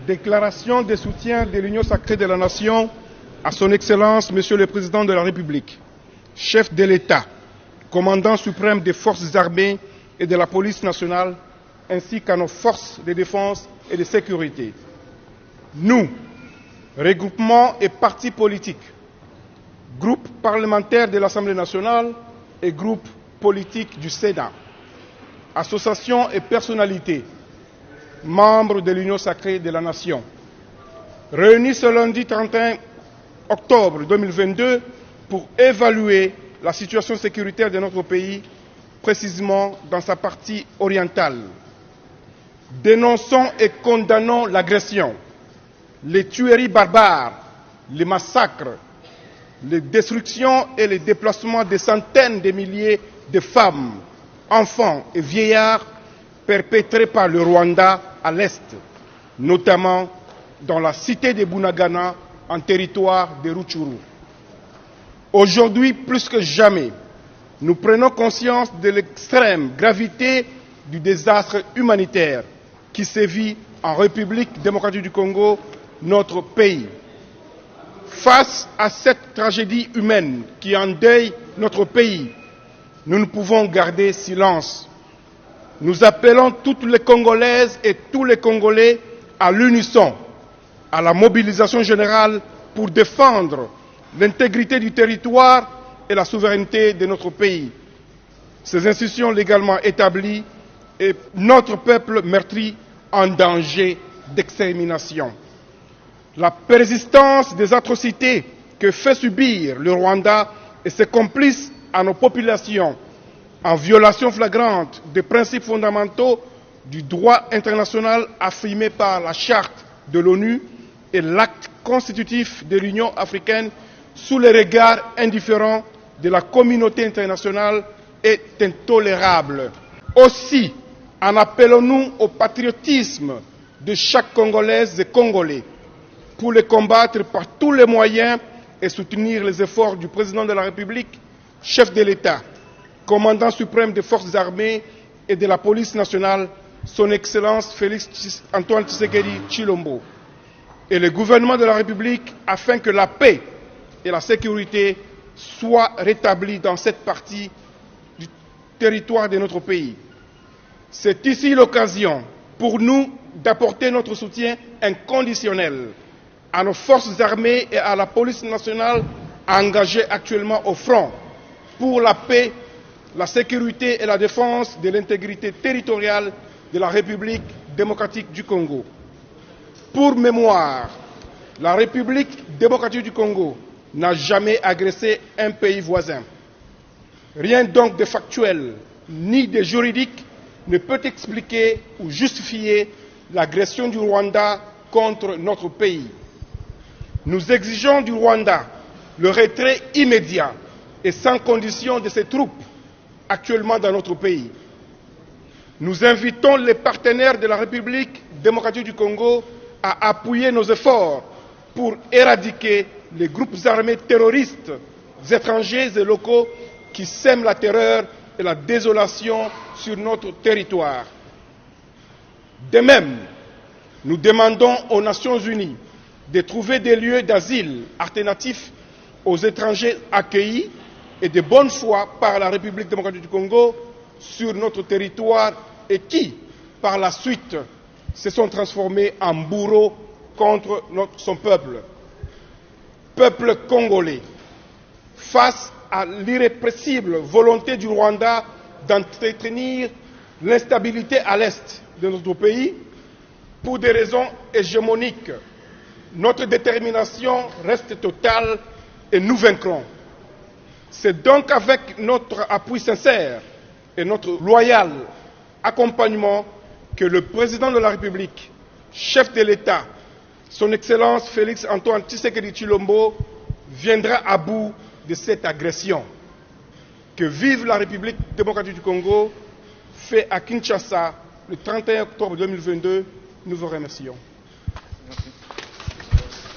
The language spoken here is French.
Déclaration de soutien de l'Union sacrée de la Nation à son Excellence, Monsieur le Président de la République, chef de l'État, commandant suprême des forces armées et de la police nationale, ainsi qu'à nos forces de défense et de sécurité. Nous, regroupements et partis politiques, groupes parlementaires de l'Assemblée nationale et groupes politiques du Sénat, associations et personnalités, membres de l'Union sacrée de la Nation, réunis ce lundi 31 octobre 2022 pour évaluer la situation sécuritaire de notre pays, précisément dans sa partie orientale. Dénonçons et condamnons l'agression, les tueries barbares, les massacres, les destructions et les déplacements de centaines de milliers de femmes, enfants et vieillards perpétrés par le Rwanda à l'est, notamment dans la cité de Bunagana, en territoire de Rutshuru. Aujourd'hui, plus que jamais, nous prenons conscience de l'extrême gravité du désastre humanitaire qui sévit en République démocratique du Congo, notre pays. Face à cette tragédie humaine qui endeuille notre pays, nous ne pouvons garder silence. Nous appelons toutes les Congolaises et tous les Congolais à l'unisson, à la mobilisation générale pour défendre l'intégrité du territoire et la souveraineté de notre pays. Ces institutions légalement établies et notre peuple meurtri en danger d'extermination. La persistance des atrocités que fait subir le Rwanda et ses complices à nos populations, en violation flagrante des principes fondamentaux du droit international affirmé par la Charte de l'ONU et l'acte constitutif de l'Union africaine sous le regard indifférent de la communauté internationale est intolérable. Aussi, en appelons-nous au patriotisme de chaque Congolaise et Congolais pour les combattre par tous les moyens et soutenir les efforts du Président de la République, chef de l'État, commandant suprême des forces armées et de la police nationale, son Excellence Félix Antoine Tshisekedi Tshilombo, et le gouvernement de la République afin que la paix et la sécurité soient rétablies dans cette partie du territoire de notre pays. C'est ici l'occasion pour nous d'apporter notre soutien inconditionnel à nos forces armées et à la police nationale engagées actuellement au front pour la paix, la sécurité et la défense de l'intégrité territoriale de la République démocratique du Congo. Pour mémoire, la République démocratique du Congo n'a jamais agressé un pays voisin. Rien donc de factuel ni de juridique ne peut expliquer ou justifier l'agression du Rwanda contre notre pays. Nous exigeons du Rwanda le retrait immédiat et sans condition de ses troupes actuellement dans notre pays. Nous invitons les partenaires de la République démocratique du Congo à appuyer nos efforts pour éradiquer les groupes armés terroristes étrangers et locaux qui sèment la terreur et la désolation sur notre territoire. De même, nous demandons aux Nations Unies de trouver des lieux d'asile alternatifs aux étrangers accueillis et de bonne foi par la République démocratique du Congo sur notre territoire et qui, par la suite, se sont transformés en bourreaux contre son peuple. Peuple congolais, face à l'irrépressible volonté du Rwanda d'entretenir l'instabilité à l'est de notre pays, pour des raisons hégémoniques, notre détermination reste totale et nous vaincrons. C'est donc avec notre appui sincère et notre loyal accompagnement que le Président de la République, chef de l'État, son Excellence Félix Antoine Tshisekedi Tshilombo, viendra à bout de cette agression. Que vive la République démocratique du Congo, fait à Kinshasa le 31 octobre 2022. Nous vous remercions.